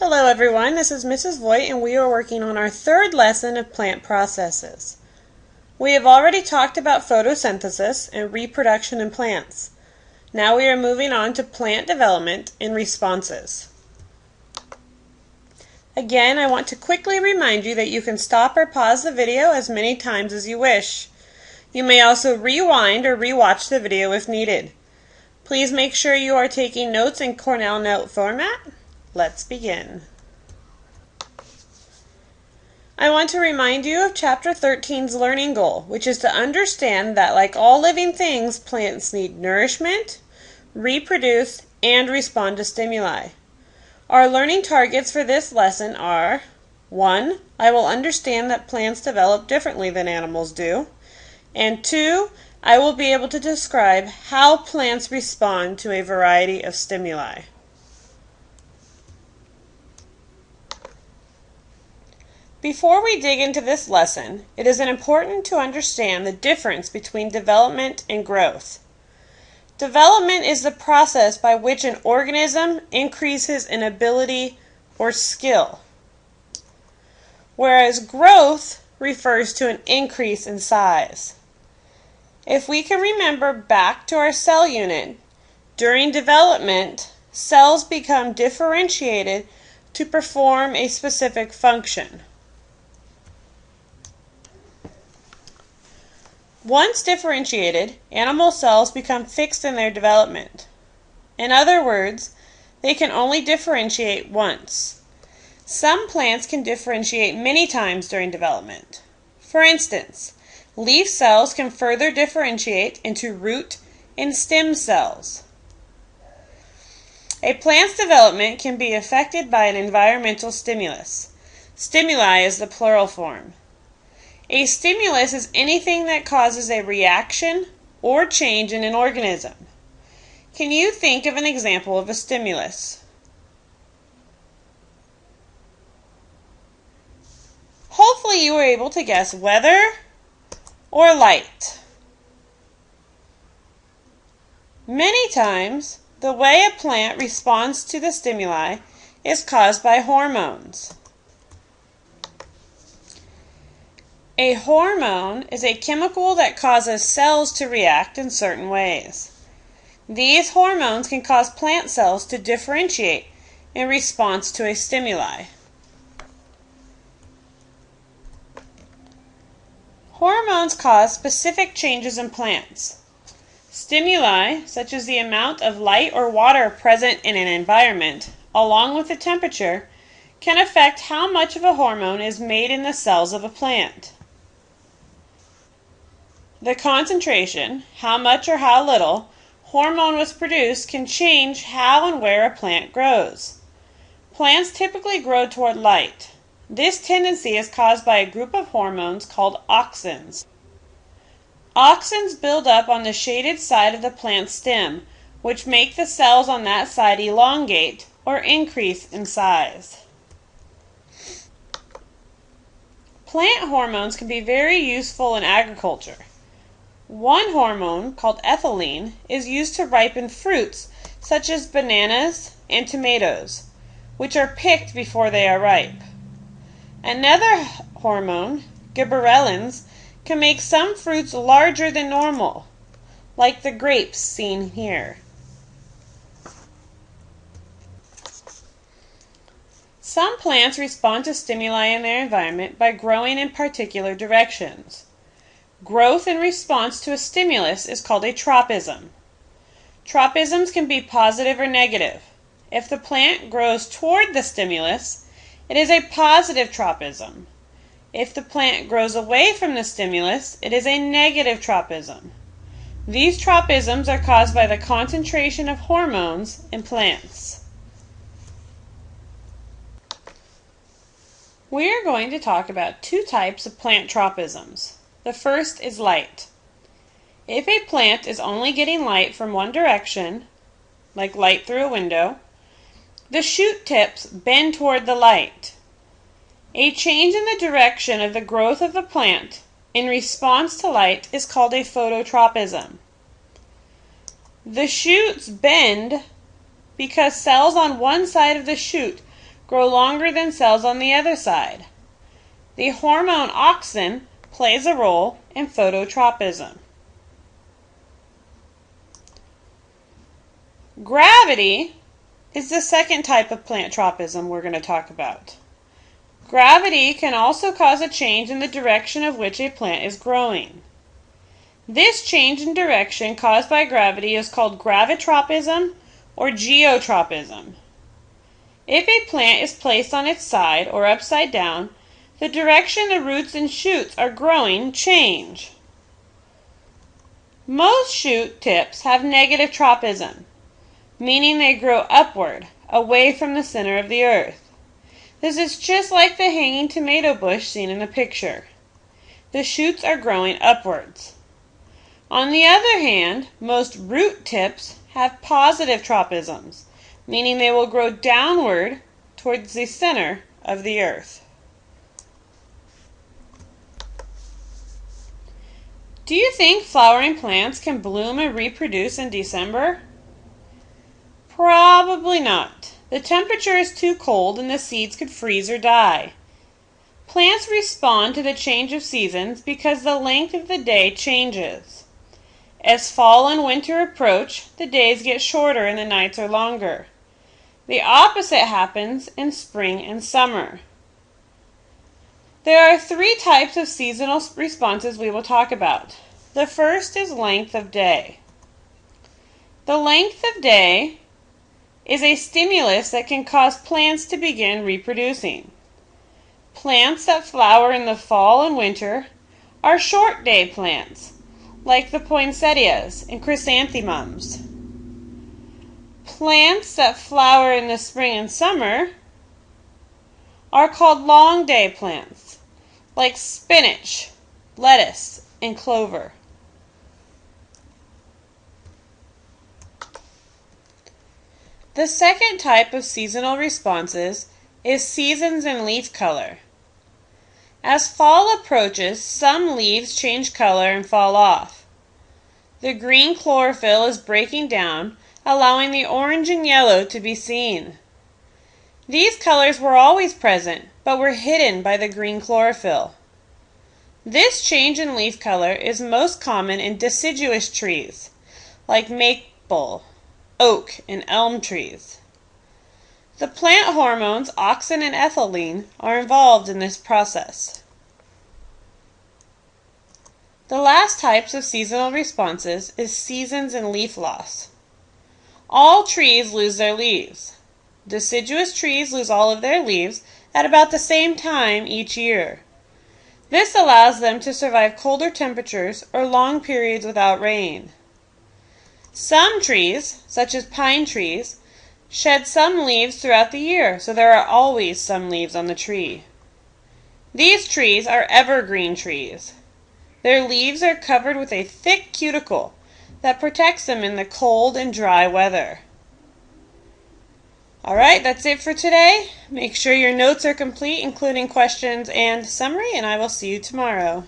Hello everyone, this is Mrs. Voigt and we are working on our third lesson of plant processes. We have already talked about photosynthesis and reproduction in plants. Now we are moving on to plant development and responses. Again, I want to quickly remind you that you can stop or pause the video as many times as you wish. You may also rewind or rewatch the video if needed. Please make sure you are taking notes in Cornell Note format. Let's begin. I want to remind you of Chapter 13's learning goal, which is to understand that like all living things, plants need nourishment, reproduce, and respond to stimuli. Our learning targets for this lesson are 1. I will understand that plants develop differently than animals do, and 2. I will be able to describe how plants respond to a variety of stimuli. Before we dig into this lesson, it is important to understand the difference between development and growth. Development is the process by which an organism increases in ability or skill, whereas growth refers to an increase in size. If we can remember back to our cell unit, during development, cells become differentiated to perform a specific function. Once differentiated, animal cells become fixed in their development. In other words, they can only differentiate once. Some plants can differentiate many times during development. For instance, leaf cells can further differentiate into root and stem cells. A plant's development can be affected by an environmental stimulus. Stimuli is the plural form. A stimulus is anything that causes a reaction or change in an organism. Can you think of an example of a stimulus? Hopefully you were able to guess weather or light. Many times, the way a plant responds to the stimuli is caused by hormones. A hormone is a chemical that causes cells to react in certain ways. These hormones can cause plant cells to differentiate in response to a stimuli. Hormones cause specific changes in plants. Stimuli, such as the amount of light or water present in an environment, along with the temperature, can affect how much of a hormone is made in the cells of a plant. The concentration, how much or how little, hormone was produced can change how and where a plant grows. Plants typically grow toward light. This tendency is caused by a group of hormones called auxins. Auxins build up on the shaded side of the plant stem, which make the cells on that side elongate or increase in size. Plant hormones can be very useful in agriculture. One hormone, called ethylene, is used to ripen fruits such as bananas and tomatoes, which are picked before they are ripe. Another hormone, gibberellins, can make some fruits larger than normal, like the grapes seen here. Some plants respond to stimuli in their environment by growing in particular directions. Growth in response to a stimulus is called a tropism. Tropisms can be positive or negative. If the plant grows toward the stimulus, it is a positive tropism. If the plant grows away from the stimulus, it is a negative tropism. These tropisms are caused by the concentration of hormones in plants. We are going to talk about two types of plant tropisms. The first is light. If a plant is only getting light from one direction, like light through a window, the shoot tips bend toward the light. A change in the direction of the growth of the plant in response to light is called a phototropism. The shoots bend because cells on one side of the shoot grow longer than cells on the other side. The hormone auxin plays a role in phototropism. Gravity is the second type of plant tropism we're going to talk about. Gravity can also cause a change in the direction of which a plant is growing. This change in direction caused by gravity is called gravitropism or geotropism. If a plant is placed on its side or upside down, the direction the roots and shoots are growing change. Most shoot tips have negative tropism, meaning they grow upward, away from the center of the earth. This is just like the hanging tomato bush seen in the picture. The shoots are growing upwards. On the other hand, most root tips have positive tropisms, meaning they will grow downward towards the center of the earth. Do you think flowering plants can bloom and reproduce in December? Probably not. The temperature is too cold and the seeds could freeze or die. Plants respond to the change of seasons because the length of the day changes. As fall and winter approach, the days get shorter and the nights are longer. The opposite happens in spring and summer. There are three types of seasonal responses we will talk about. The first is length of day. The length of day is a stimulus that can cause plants to begin reproducing. Plants that flower in the fall and winter are short day plants, like the poinsettias and chrysanthemums. Plants that flower in the spring and summer are called long day plants, like spinach, lettuce, and clover. The second type of seasonal responses is seasons and leaf color. As fall approaches, some leaves change color and fall off. The green chlorophyll is breaking down, allowing the orange and yellow to be seen. These colors were always present, but were hidden by the green chlorophyll. This change in leaf color is most common in deciduous trees, like maple, oak, and elm trees. The plant hormones auxin and ethylene are involved in this process. The last types of seasonal responses is seasons and leaf loss. All trees lose their leaves. Deciduous trees lose all of their leaves at about the same time each year. This allows them to survive colder temperatures or long periods without rain. Some trees, such as pine trees, shed some leaves throughout the year, so there are always some leaves on the tree. These trees are evergreen trees. Their leaves are covered with a thick cuticle that protects them in the cold and dry weather. Alright, that's it for today. Make sure your notes are complete, including questions and summary, and I will see you tomorrow.